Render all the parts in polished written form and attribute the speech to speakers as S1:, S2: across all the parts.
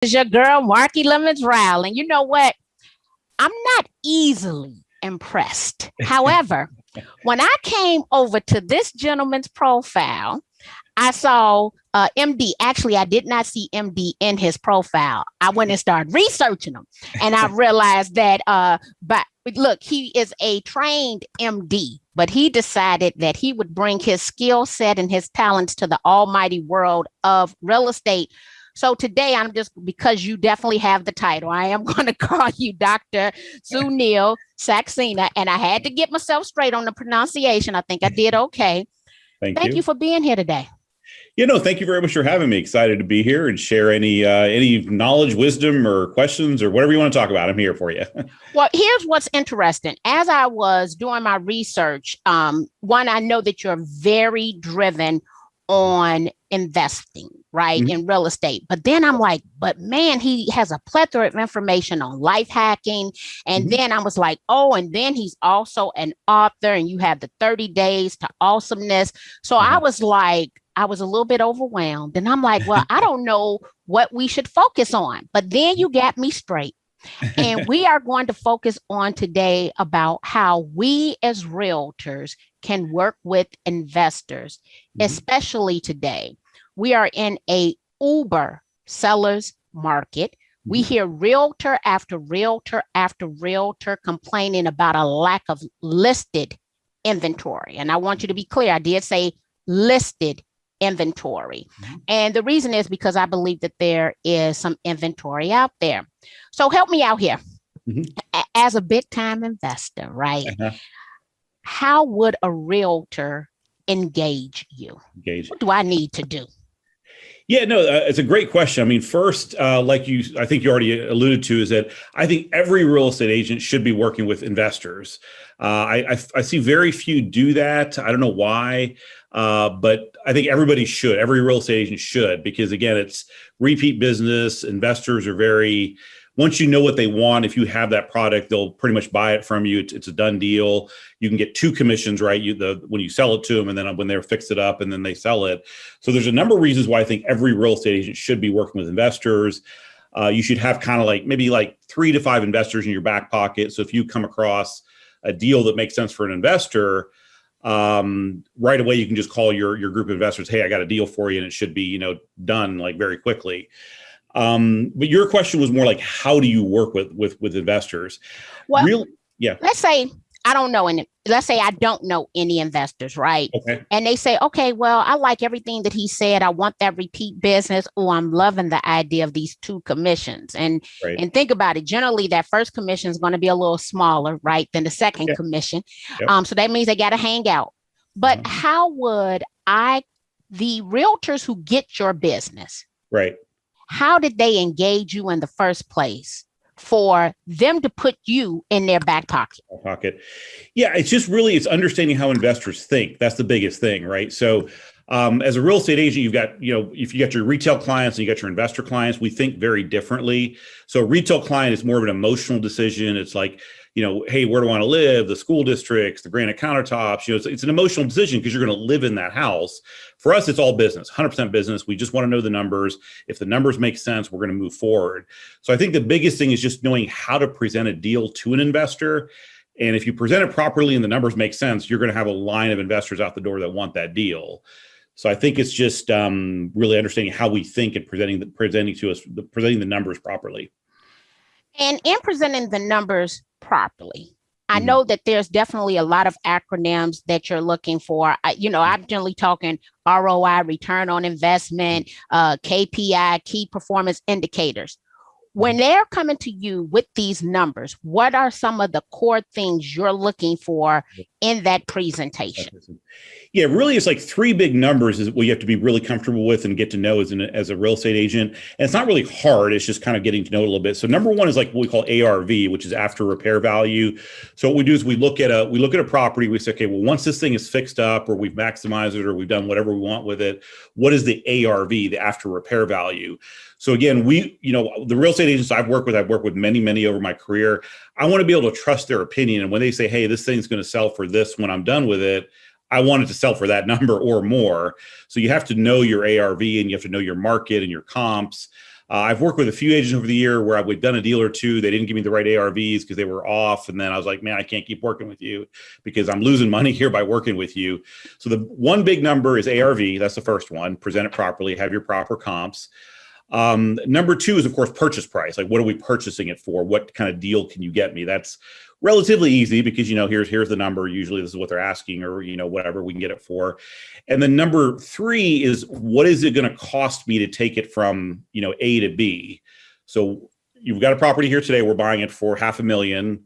S1: It's your girl, Marky Lemons Rowell. And you know what? I'm not easily impressed. However, when I came over to this gentleman's profile, I saw MD. Actually, I did not see MD in his profile. I went and started researching him, and I realized that. But look, he is a trained MD, but he decided that he would bring his skill set and his talents to the almighty world of real estate. So today, I'm just because you definitely have the title, I am going to call you Dr. Sunil Saxena, and I had to get myself straight on the pronunciation. I think I did okay. Thank you for being here today.
S2: Thank you very much for having me. Excited to be here and share any knowledge, wisdom, or questions, or whatever you want to talk about. I'm here for you.
S1: Well, here's what's interesting. As I was doing my research, one, I know that you're very driven on investing, right, in real estate. But then I'm like, but man, he has a plethora of information on life hacking. And then I was like, oh, and then he's also an author, and you have the 30 days to awesomeness. So I was like, I was a little bit overwhelmed, and I'm like, well, I don't know what we should focus on. But then you got me straight. And we are going to focus on today about how we as realtors can work with investors, especially today. We are in a uber seller's market. We hear realtor after realtor after realtor complaining about a lack of listed inventory. And I want you to be clear, I did say listed inventory. And the reason is because I believe that there is some inventory out there. So help me out here. As a big time investor, right? How would a realtor engage you? What do I need to do?
S2: Yeah, no, it's a great question. I mean, first, I think you already alluded to, is that I think every real estate agent should be working with investors. I see very few do that. I don't know why, but I think everybody should. Every real estate agent should, because again, it's repeat business. Investors are once you know what they want, if you have that product, they'll pretty much buy it from you. It's a done deal. You can get 2 commissions, right? When you sell it to them, and then when they fix it up and then they sell it. So there's a number of reasons why I think every real estate agent should be working with investors. You should have kind of maybe 3 to 5 investors in your back pocket. So if you come across a deal that makes sense for an investor, right away you can just call your group of investors. Hey, I got a deal for you, and it should be done very quickly. But your question was more how do you work with investors?
S1: Well, let's say I don't know any. Let's say I don't know any investors, right?
S2: Okay.
S1: And they say, okay, well, I like everything that he said. I want that repeat business. Oh, I'm loving the idea of these 2 commissions. And think about it. Generally, that first commission is going to be a little smaller, right, than the second commission. So that means they got to hang out. But how would the realtors who get your business,
S2: right?
S1: How did they engage you in the first place for them to put you in their back pocket?
S2: Yeah, it's understanding how investors think. That's the biggest thing, right? So as a real estate agent, you've got, if you got your retail clients and you got your investor clients, we think very differently. So a retail client is more of an emotional decision. It's like, hey, where do I want to live? The school districts, the granite countertops, it's an emotional decision because you're going to live in that house. For us, it's all business, 100% business. We just want to know the numbers. If the numbers make sense, we're going to move forward. So I think the biggest thing is just knowing how to present a deal to an investor. And if you present it properly and the numbers make sense, you're going to have a line of investors out the door that want that deal. So I think it's just really understanding how we think and presenting the numbers properly.
S1: And in presenting the numbers properly, I know that there's definitely a lot of acronyms that you're looking for. I'm generally talking ROI, return on investment, KPI, key performance indicators. When they're coming to you with these numbers, what are some of the core things you're looking for in that presentation?
S2: Yeah, really, it's 3 big numbers is what you have to be really comfortable with and get to know as a real estate agent. And it's not really hard. It's just kind of getting to know it a little bit. So number 1 is what we call ARV, which is after repair value. So what we do is we look at a property. We say, okay, well, once this thing is fixed up or we've maximized it or we've done whatever we want with it, what is the ARV, the after repair value? So again, the real estate agents I've worked with many over my career. I want to be able to trust their opinion. And when they say, hey, this thing's going to sell for this when I'm done with it, I want it to sell for that number or more. So you have to know your ARV and you have to know your market and your comps. I've worked with a few agents over the year where we've done a deal or two. They didn't give me the right ARVs because they were off. And then I was like, man, I can't keep working with you because I'm losing money here by working with you. So the one big number is ARV. That's the first one. Present it properly, have your proper comps. Number two is, of course, purchase price. Like, what are we purchasing it for? What kind of deal can you get me? That's relatively easy because, here's the number. Usually this is what they're asking, or, whatever we can get it for. And then number three is, what is it going to cost me to take it from, A to B? So you've got a property here today. We're buying it for $500,000.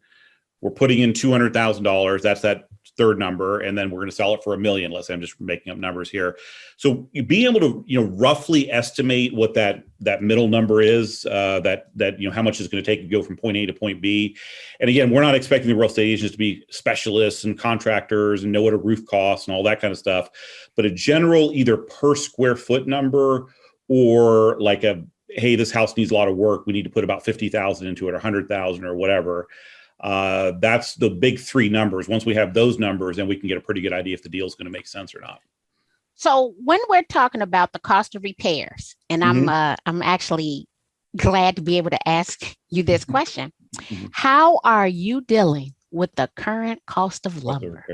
S2: We're putting in $200,000. That's that third number. And then we're going to sell it for $1 million. Let's say I'm just making up numbers here. So being able to, roughly estimate what that middle number is, that how much it's going to take to go from point A to point B. And again, we're not expecting the real estate agents to be specialists and contractors and know what a roof costs and all that kind of stuff, but a general either per square foot number, or like hey, this house needs a lot of work, we need to put about 50,000 into it, or 100,000 or whatever. That's the big three numbers. Once we have those numbers, then we can get a pretty good idea if the deal is going to make sense or not.
S1: So when we're talking about the cost of repairs, and I'm actually glad to be able to ask you this question, how are you dealing with the current cost of lumber?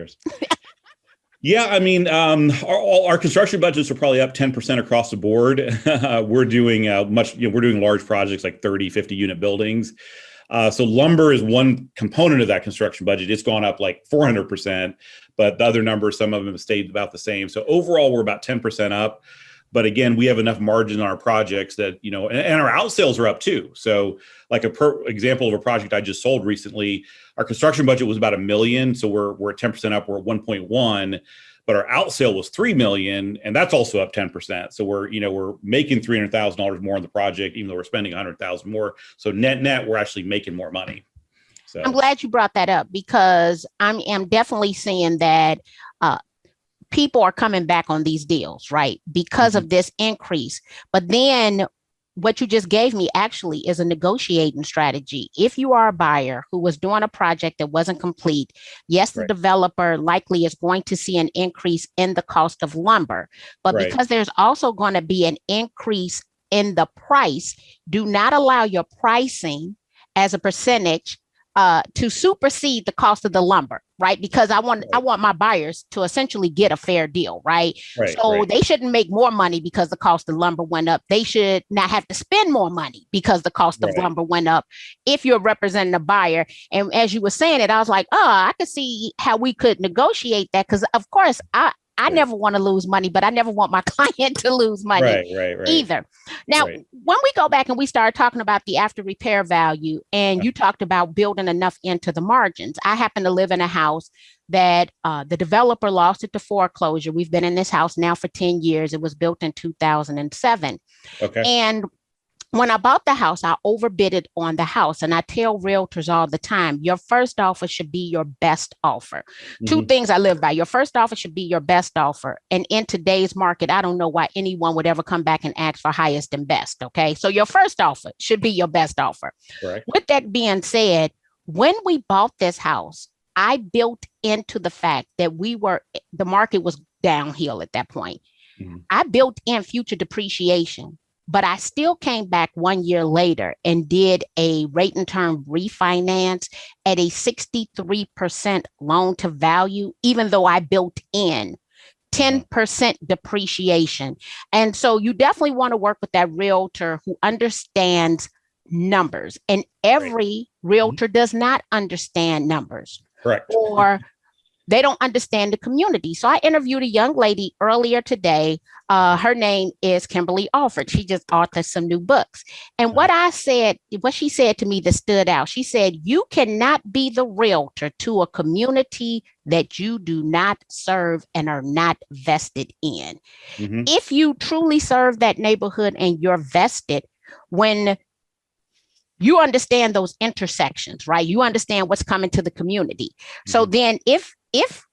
S2: Yeah, I mean, our construction budgets are probably up 10% across the board. We're doing we're doing large projects like 30, 50 unit buildings. So lumber is one component of that construction budget. It's gone up like 400%, but the other numbers, some of them have stayed about the same. So overall, we're about 10% up. But again, we have enough margin on our projects that, and our out sales are up too. So like example of a project I just sold recently, our construction budget was about $1 million. So we're at 10% up, we're at 1.1, but our out sale was $3 million, and that's also up 10%. So we're making $300,000 more on the project, even though we're spending $100,000 more. So net, we're actually making more money. So
S1: I'm glad you brought that up, because I am definitely seeing that people are coming back on these deals, right? Because of this increase. But then what you just gave me actually is a negotiating strategy. If you are a buyer who was doing a project that wasn't complete, yes, the developer likely is going to see an increase in the cost of lumber, but because there's also going to be an increase in the price, do not allow your pricing as a percentage to supersede the cost of the lumber, right? Because I want my buyers to essentially get a fair deal, right? They shouldn't make more money because the cost of lumber went up. They should not have to spend more money because the cost of lumber went up. If you're representing a buyer, and as you were saying it, I was like, I could see how we could negotiate that, because of course I never want to lose money, but I never want my client to lose money either. Now, when we go back and we start talking about the after repair value, and you talked about building enough into the margins, I happen to live in a house that the developer lost it to foreclosure. We've been in this house now for 10 years. It was built in 2007. And when I bought the house, I overbid it on the house. And I tell realtors all the time, your first offer should be your best offer. Two things I live by. Your first offer should be your best offer. And in today's market, I don't know why anyone would ever come back and ask for highest and best. Okay. So your first offer should be your best offer. With that being said, when we bought this house, I built into the fact that the market was downhill at that point. I built in future depreciation. But I still came back 1 year later and did a rate and term refinance at a 63% loan to value, even though I built in 10% depreciation. And so you definitely want to work with that realtor who understands numbers. And every realtor does not understand numbers. Or they don't understand the community. So I interviewed a young lady earlier today. Her name is Kimberly Alford. She just authored some new books. And what she said to me that stood out, she said, you cannot be the realtor to a community that you do not serve and are not vested in. If you truly serve that neighborhood and you're vested, when you understand those intersections, right? You understand what's coming to the community. So then if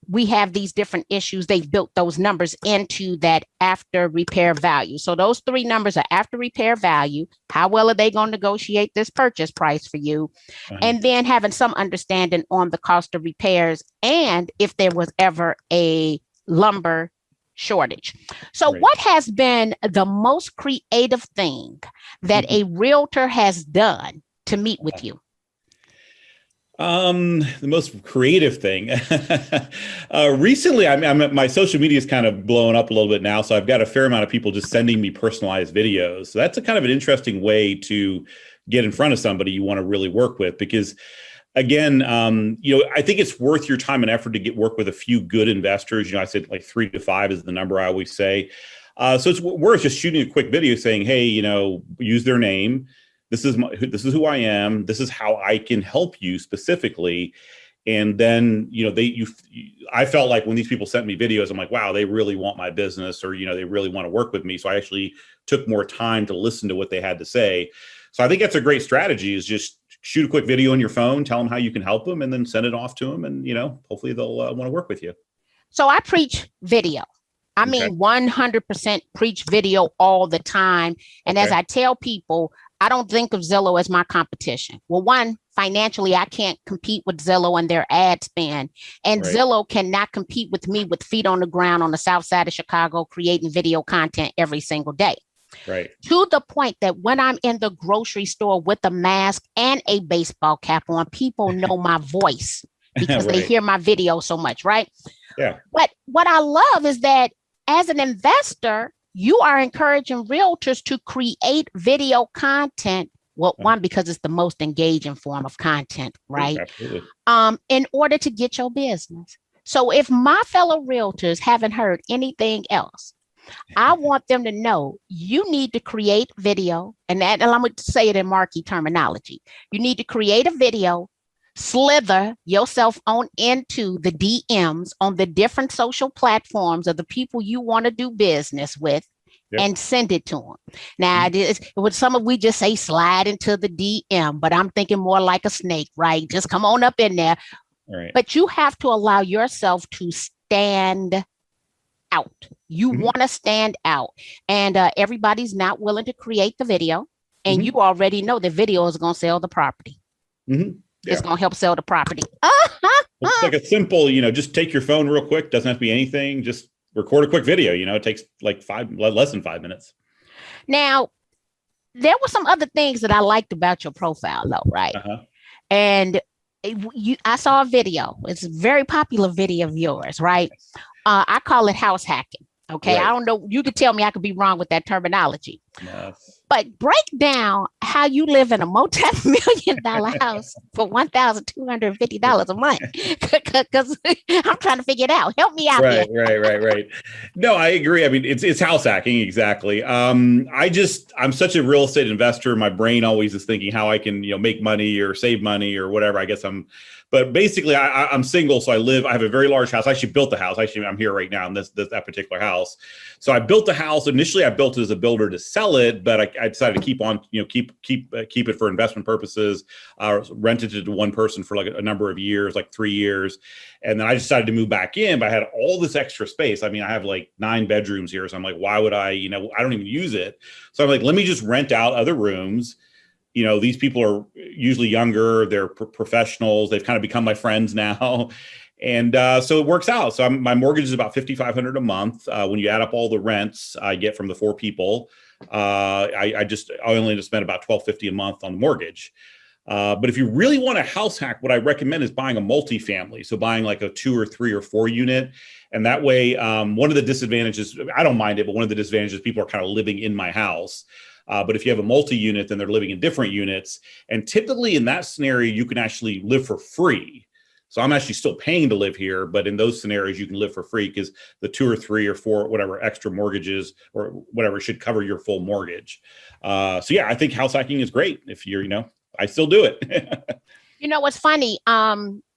S1: we have these different issues, they've built those numbers into that after repair value. So those three numbers are after repair value. How well are they going to negotiate this purchase price for you? And then having some understanding on the cost of repairs. And if there was ever a lumber shortage. So
S2: Right.
S1: what has been the most creative thing that a realtor has done to meet with you?
S2: The most creative thing. Recently, my social media is kind of blowing up a little bit now, so I've got a fair amount of people just sending me personalized videos. So that's a kind of an interesting way to get in front of somebody you want to really work with, because again, I think it's worth your time and effort to work with a few good investors. I said like 3 to 5 is the number I always say. So it's worth just shooting a quick video saying, hey, use their name. This is who I am. This is how I can help you specifically. And then, I felt like when these people sent me videos, I'm like, wow, they really want my business, or, they really want to work with me. So I actually took more time to listen to what they had to say. So I think that's a great strategy, is just shoot a quick video on your phone, tell them how you can help them, and then send it off to them. And, hopefully they'll want to work with you.
S1: So I preach video. I mean, 100% preach video all the time. And as I tell people, I don't think of Zillow as my competition. Well, one, financially, I can't compete with Zillow and their ad spend. And Zillow cannot compete with me with feet on the ground on the south side of Chicago, creating video content every single day.
S2: Right.
S1: To the point that when I'm in the grocery store with a mask and a baseball cap on, people know my voice because they hear my video so much, right?
S2: Yeah.
S1: But what I love is that as an investor, you are encouraging realtors to create video content. Well, one, because it's the most engaging form of content, right?
S2: Absolutely.
S1: In order to get your business. So if my fellow realtors haven't heard anything else, I want them to know you need to create video, and I'm going to say it in marquee terminology. You need to create a video, slither yourself on into the DMs on the different social platforms of the people you want to do business with, and send it to them. Now, we just say slide into the DM, but I'm thinking more like a snake, right? Just come on up in there.
S2: Right.
S1: But you have to allow yourself to stand out. You want to stand out. And everybody's not willing to create the video. And you already know the video is going to sell the property. It's going to help sell the property.
S2: It's like a simple, just take your phone real quick. Doesn't have to be anything. Just record a quick video. It takes like less than 5 minutes.
S1: Now, there were some other things that I liked about your profile, though, right? And I saw a video. It's a very popular video of yours, right? I call it house hacking. Okay. Right. I don't know. You could tell me I could be wrong with that terminology.
S2: Yes.
S1: But break down how you live in a multi-million-dollar house for $1,250 a month. Because I'm trying to figure it out. Help me out.
S2: Right. No, I agree. I mean, it's house hacking. Exactly. I'm such a real estate investor. My brain always is thinking how I can, make money or save money or whatever. I guess but basically I'm single. So I have a very large house. I actually built the house. Actually, I'm here right now in that particular house. So I built the house. Initially, I built it as a builder to sell it, but I decided to keep on, keep it for investment purposes. Rented it to one person for like a number of years, like 3 years. And then I decided to move back in, but I had all this extra space. I mean, I have like 9 bedrooms here. So I'm like, why would I don't even use it. So I'm like, let me just rent out other rooms. These people are usually younger. They're professionals. They've kind of become my friends now. And so it works out. So my mortgage is about $5,500 a month. When you add up all the rents I get from the 4 people, I only just spend about $1,250 a month on the mortgage. But if you really want a house hack, what I recommend is buying a multifamily. So buying like a 2 or 3 or 4 unit. And that way, one of the disadvantages, I don't mind it, but one of the disadvantages, people are kind of living in my house. But if you have a multi-unit, then they're living in different units. And typically in that scenario, you can actually live for free. So I'm actually still paying to live here, but in those scenarios, you can live for free because the 2 or 3 or 4, whatever extra mortgages or whatever should cover your full mortgage. So yeah, I think house hacking is great. If you're, I still do it.
S1: What's funny?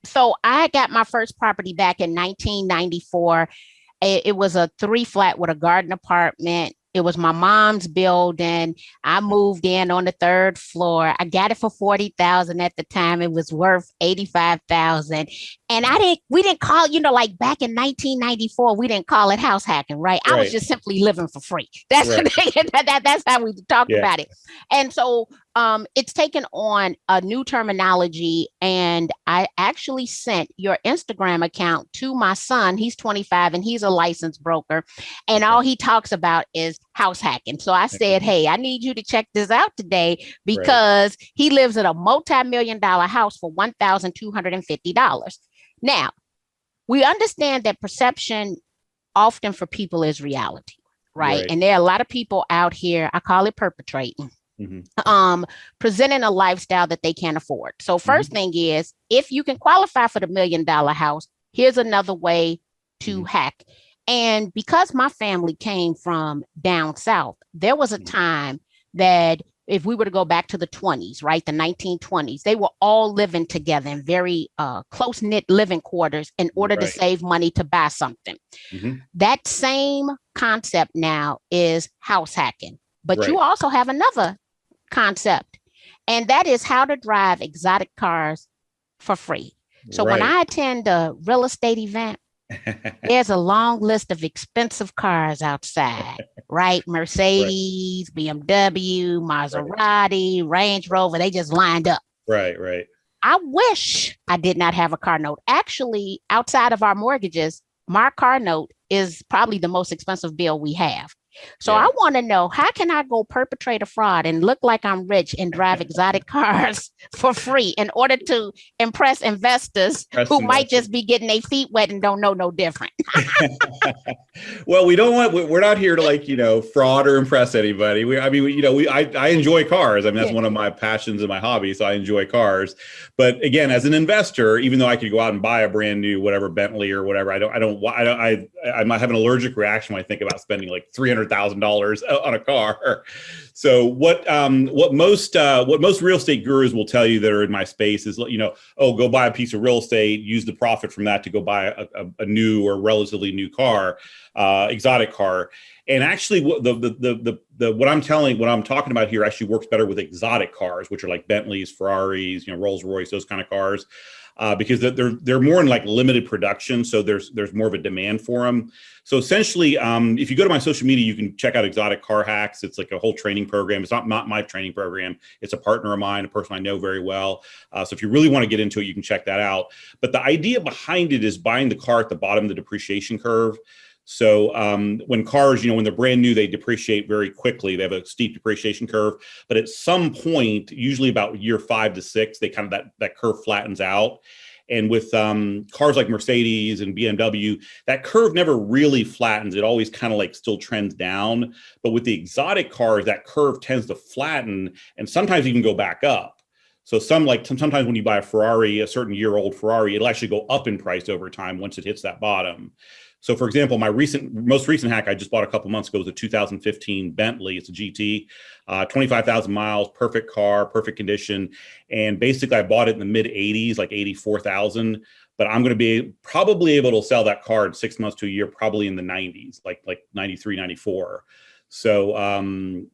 S1: So I got my first property back in 1994. It was a 3-flat with a garden apartment. It was my mom's building. I moved in on the 3rd floor. I got it for $40,000 at the time. It was worth $85,000. And we didn't call, like back in 1994, we didn't call it house hacking, right? I was just simply living for free. That's the thing. That's how we talked about it. And so it's taken on a new terminology. And I actually sent your Instagram account to my son. He's 25 and he's a licensed broker. And all he talks about is house hacking. So I said, hey, I need you to check this out today because he lives in a multi-million-dollar house for $1,250. Now, we understand that perception often for people is reality, right? And there are a lot of people out here, I call it perpetrating, presenting a lifestyle that they can't afford. So first thing is, if you can qualify for the $1 million house, here's another way to hack. And because my family came from down south, there was a time that if we were to go back to the 20s, right, the 1920s, they were all living together in very close-knit living quarters in order to save money to buy something. That same concept now is house hacking. But you also have another concept, and that is how to drive exotic cars for free. So when I attend a real estate event, there's a long list of expensive cars outside, right? Mercedes, BMW, Maserati, Range Rover, they just lined up.
S2: Right.
S1: I wish I did not have a car note. Actually, outside of our mortgages, my car note is probably the most expensive bill we have. So I want to know, how can I go perpetrate a fraud and look like I'm rich and drive exotic cars for free in order to impress investors who might just be getting their feet wet and don't know no different?
S2: Well, we're not here to fraud or impress anybody. I enjoy cars. I mean, that's one of my passions and my hobbies. So I enjoy cars. But again, as an investor, even though I could go out and buy a brand new, whatever, Bentley or whatever, I might have an allergic reaction when I think about spending like $300,000 on a car. So what most real estate gurus will tell you that are in my space is, go buy a piece of real estate, use the profit from that to go buy a new or relatively new car, exotic car. And actually, what I'm talking about here actually works better with exotic cars, which are like Bentleys, Ferraris, Rolls Royce, those kind of cars. Because they're more in like limited production, so there's more of a demand for them. So essentially, if you go to my social media, you can check out Exotic Car Hacks. It's like a whole training program. It's not my training program. It's a partner of mine, a person I know very well. So if you really want to get into it, you can check that out. But the idea behind it is buying the car at the bottom of the depreciation curve. So when cars, when they're brand new, they depreciate very quickly. They have a steep depreciation curve. But at some point, usually about year 5 to 6, they kind of that curve flattens out. And with cars like Mercedes and BMW, that curve never really flattens. It always kind of like still trends down. But with the exotic cars, that curve tends to flatten and sometimes even go back up. So sometimes when you buy a Ferrari, a certain year-old Ferrari, it'll actually go up in price over time once it hits that bottom. So, for example, my most recent hack I just bought a couple months ago was a 2015 Bentley. It's a GT, 25,000 miles, perfect car, perfect condition. And basically, I bought it in the mid 80s, like 84,000. But I'm going to be probably able to sell that car in 6 months to a year, probably in the 90s, like 93, 94. So I'm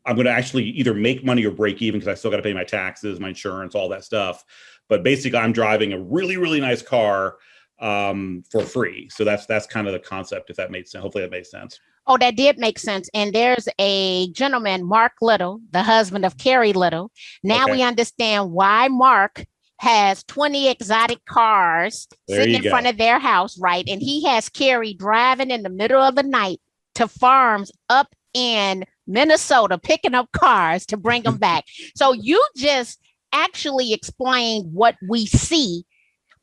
S2: going to actually either make money or break even because I still got to pay my taxes, my insurance, all that stuff. But basically, I'm driving a really, really nice car for free. So that's kind of the concept, if that made sense. Hopefully that made sense.
S1: Oh, that did make sense. And there's a gentleman, Mark Little, the husband of Carrie Little. Now we understand why Mark has 20 exotic cars sitting in front of their house, right? And he has Carrie driving in the middle of the night to farms up in Minnesota, picking up cars to bring them back. So you just actually explained what we see,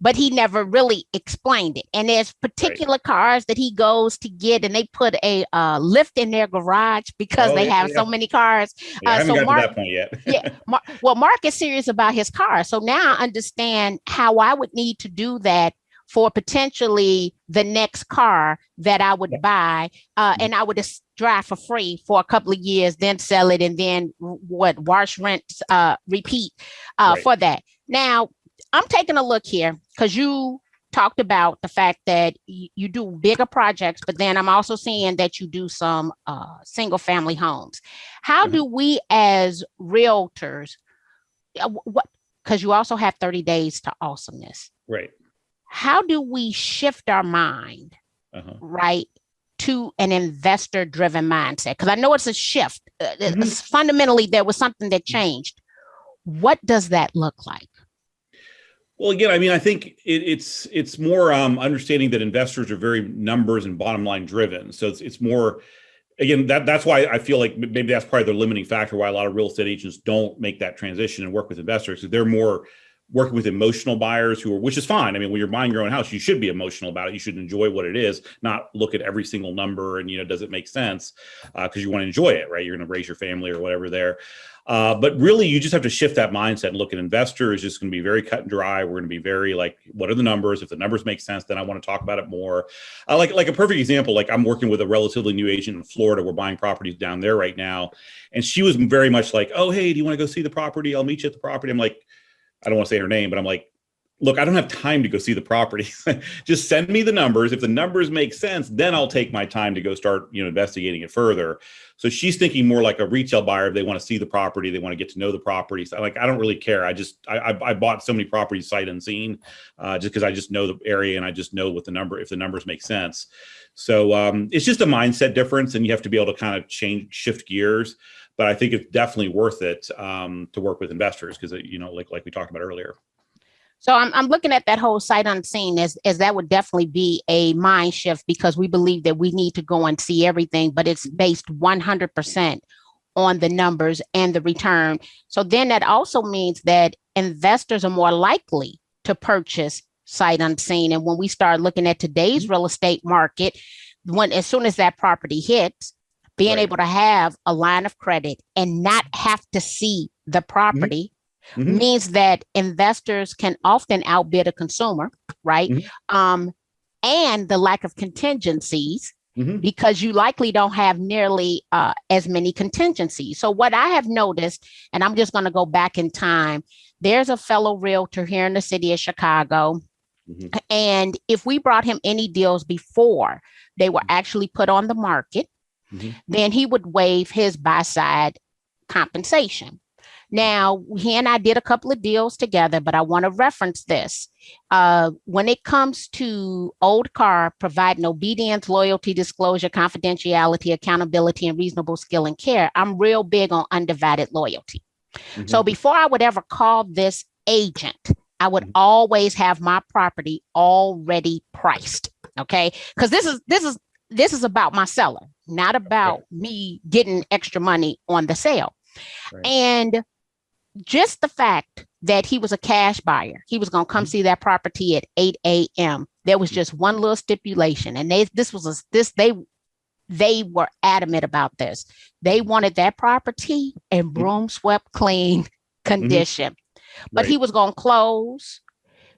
S1: but he never really explained it. And there's particular cars that he goes to get, and they put a lift in their garage because they have so many cars.
S2: I haven't gotten to that point yet.
S1: Mark is serious about his car. So now I understand how I would need to do that for potentially the next car that I would buy. And I would just drive for free for a couple of years, then sell it, and then wash, rent, repeat for that. Now, I'm taking a look here because you talked about the fact that you do bigger projects, but then I'm also seeing that you do some single family homes. How do we as realtors, because you also have 30 days to awesomeness.
S2: Right.
S1: how do we shift our mind, right, to an investor-driven mindset? Because I know it's a shift. Fundamentally, there was something that changed. What does that look like?
S2: Well, again, I mean, I think it's more understanding that investors are very numbers and bottom line driven. So it's more, again, that's why I feel like maybe that's probably the limiting factor why a lot of real estate agents don't make that transition and work with investors, because they're more working with emotional buyers which is fine. I mean, when you're buying your own house, you should be emotional about it. You should enjoy what it is, not look at every single number and, does it make sense? Because you want to enjoy it, right? You're going to raise your family or whatever there. But really, you just have to shift that mindset and look at investor is just going to be very cut and dry. We're going to be very like, what are the numbers? If the numbers make sense, then I want to talk about it more. Like a perfect example, like I'm working with a relatively new agent in Florida. We're buying properties down there right now. And she was very much like, oh, hey, do you want to go see the property? I'll meet you at the property. I'm like, I don't want to say her name, but I'm like, look, I don't have time to go see the property. Just send me the numbers. If the numbers make sense, then I'll take my time to go start, investigating it further. So she's thinking more like a retail buyer. If they want to see the property, they want to get to know the property. So I don't really care. I bought so many properties sight unseen, just because I just know the area and I just know what if the numbers make sense. So it's just a mindset difference, and you have to be able to kind of shift gears. But I think it's definitely worth it to work with investors because, like we talked about earlier.
S1: So I'm looking at that whole sight unseen as that would definitely be a mind shift, because we believe that we need to go and see everything, but it's based 100% on the numbers and the return. So then that also means that investors are more likely to purchase sight unseen. And when we start looking at today's real estate market, as soon as that property hits, being able to have a line of credit and not have to see the property means that investors can often outbid a consumer, right? And the lack of contingencies, because you likely don't have nearly as many contingencies. So what I have noticed, and I'm just going to go back in time, there's a fellow realtor here in the city of Chicago. And if we brought him any deals before they were actually put on the market, then he would waive his buy-side compensation. Now, he and I did a couple of deals together, but I want to reference this. When it comes to Old Car providing obedience, loyalty, disclosure, confidentiality, accountability, and reasonable skill and care, I'm real big on undivided loyalty. So before I would ever call this agent, I would always have my property already priced. Okay, because this is about my seller, not about me getting extra money on the sale. And just the fact that he was a cash buyer, he was going to come see that property at 8 a.m. There was just one little stipulation, and they were adamant about this. They wanted that property in broom swept clean condition, but he was going to close.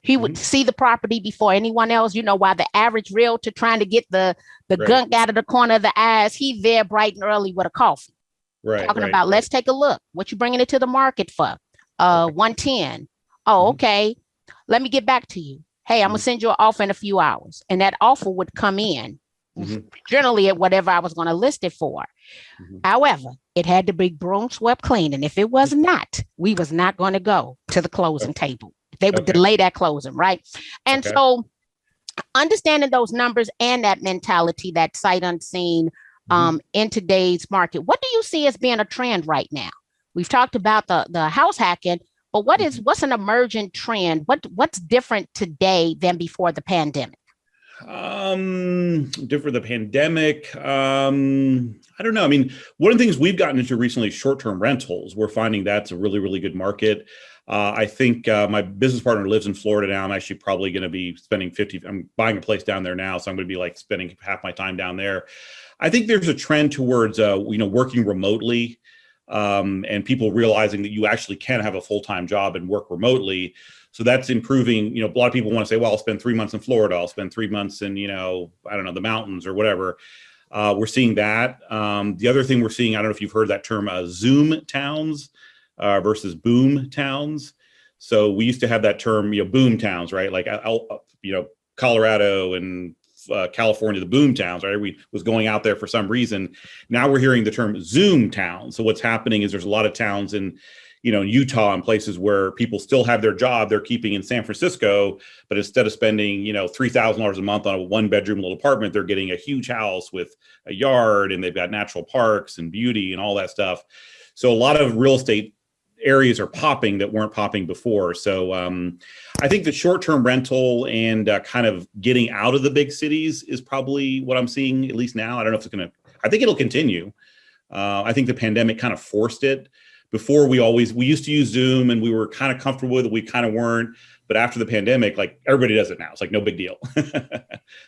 S1: He would see the property before anyone else. While the average realtor trying to get the gunk out of the corner of the eyes, he there bright and early with a coffee. Talking about, let's take a look. What you bringing it to the market for? 110. Oh, okay. Let me get back to you. Hey, I'm going to send you an offer in a few hours. And that offer would come in generally at whatever I was going to list it for. However, it had to be broom swept clean. And if it was not, we was not going to go to the closing table. They would delay that closing, right? And so understanding those numbers and that mentality, that sight unseen, in today's market, what do you see as being a trend right now? We've talked about the house hacking, but what's an emergent trend? What's different today than before the pandemic?
S2: Different the pandemic. I don't know. I mean, one of the things we've gotten into recently is short-term rentals. We're finding that's a really, really good market. I think my business partner lives in Florida now. I'm actually probably going to be spending I'm buying a place down there now. So I'm going to be spending half my time down there. I think there's a trend towards, working remotely, and people realizing that you actually can have a full-time job and work remotely. So that's improving. A lot of people want to say, well, I'll spend 3 months in Florida. I'll spend 3 months in, I don't know, the mountains or whatever. We're seeing that. The other thing we're seeing, I don't know if you've heard that term, Zoom towns versus boom towns. So we used to have that term, boom towns, right? Like, Colorado and California, the boom towns, right? We was going out there for some reason. Now we're hearing the term Zoom town. So what's happening is there's a lot of towns in Utah and places where people still have their job, they're keeping in San Francisco, but instead of spending, $3,000 a month on a 1-bedroom little apartment, they're getting a huge house with a yard, and they've got natural parks and beauty and all that stuff. So a lot of real estate areas are popping that weren't popping before. So I think the short-term rental and kind of getting out of the big cities is probably what I'm seeing, at least now. I don't know if I think it'll continue. I think the pandemic kind of forced it. Before we used to use Zoom and we were kind of comfortable with it. We kind of weren't. But after the pandemic, like everybody does it now. It's like no big deal.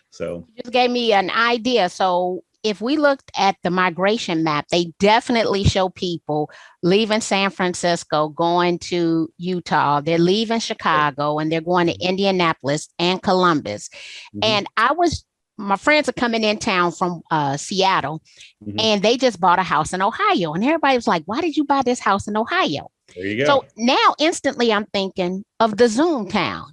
S2: So
S1: you just gave me an idea. So if we looked at the migration map, they definitely show people leaving San Francisco, going to Utah. They're leaving Chicago, and they're going to Indianapolis and Columbus. And my friends are coming in town from Seattle, and they just bought a house in Ohio. And everybody was like, why did you buy this house in Ohio?
S2: There you go.
S1: So now instantly I'm thinking of the Zoom town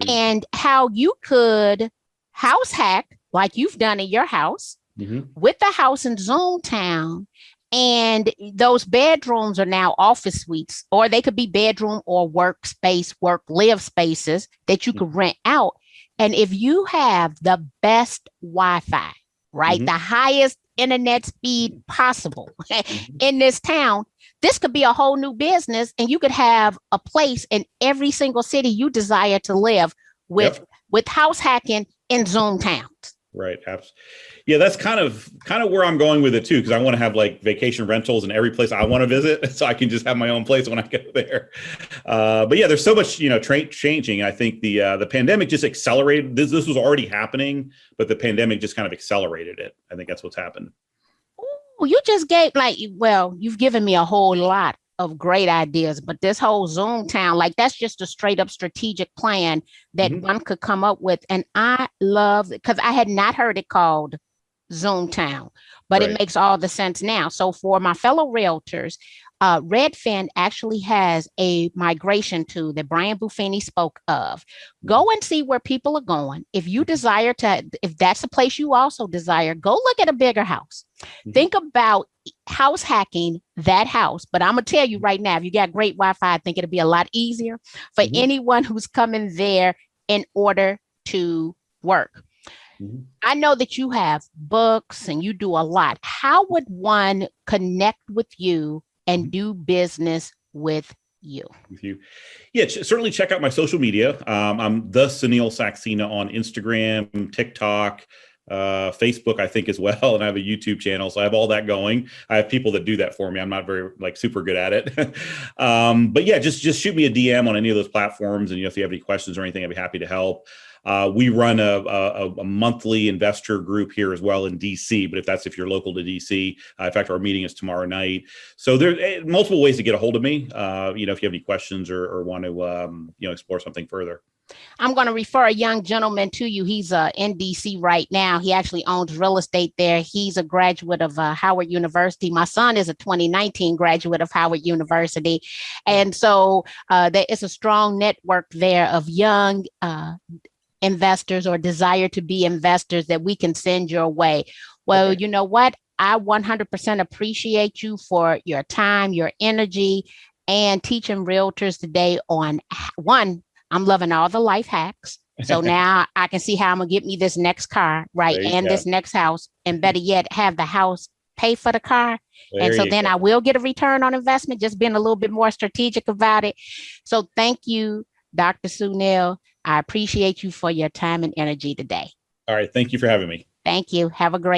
S1: and how you could house hack like you've done in your house with the house in Zoom town. And those bedrooms are now office suites, or they could be bedroom or workspace, live spaces that you could rent out. And if you have the best Wi-Fi, right, the highest internet speed possible in this town, this could be a whole new business, and you could have a place in every single city you desire to live with house hacking in Zoom towns.
S2: Right. Yeah, that's kind of where I'm going with it too, because I want to have like vacation rentals in every place I want to visit, so I can just have my own place when I go there. But yeah, there's so much changing. I think the pandemic just accelerated this. This was already happening, but the pandemic just kind of accelerated it. I think that's what's happened.
S1: Oh, you just gave you've given me a whole lot of great ideas, but this whole Zoom town, like that's just a straight up strategic plan that one could come up with. And I love it because I had not heard it called Zoom town, but it makes all the sense now. So for my fellow realtors, Redfin actually has a migration tool that Brian Buffini spoke of. Go and see where people are going. If you desire if that's a place you also desire, go look at a bigger house. Think about house hacking that house. But I'm going to tell you right now, if you got great Wi-Fi, I think it'll be a lot easier for anyone who's coming there in order to work. I know that you have books and you do a lot. How would one connect with you and do business with you?
S2: Yeah, certainly check out my social media. I'm the Sunil Saxena on Instagram, TikTok, Facebook, I think as well. And I have a YouTube channel. So I have all that going. I have people that do that for me. I'm not very super good at it. But yeah, just shoot me a DM on any of those platforms. And if you have any questions or anything, I'd be happy to help. We run a monthly investor group here as well in DC, but if you're local to DC, in fact, our meeting is tomorrow night. So there's multiple ways to get a hold of me. If you have any questions or want to, explore something further.
S1: I'm going to refer a young gentleman to you. He's in DC right now. He actually owns real estate there. He's a graduate of Howard University. My son is a 2019 graduate of Howard University. And so there is a strong network there of young investors or desire to be investors that we can send your way. Well, you know what? I 100% appreciate you for your time, your energy, and teaching realtors today on one. I'm loving all the life hacks. So now I can see how I'm going to get me this next car, right? And this next house, and better yet, have the house pay for the car. And so then I will get a return on investment, just being a little bit more strategic about it. So thank you, Dr. Sunil. I appreciate you for your time and energy today.
S2: All right. Thank you for having me.
S1: Thank you. Have a great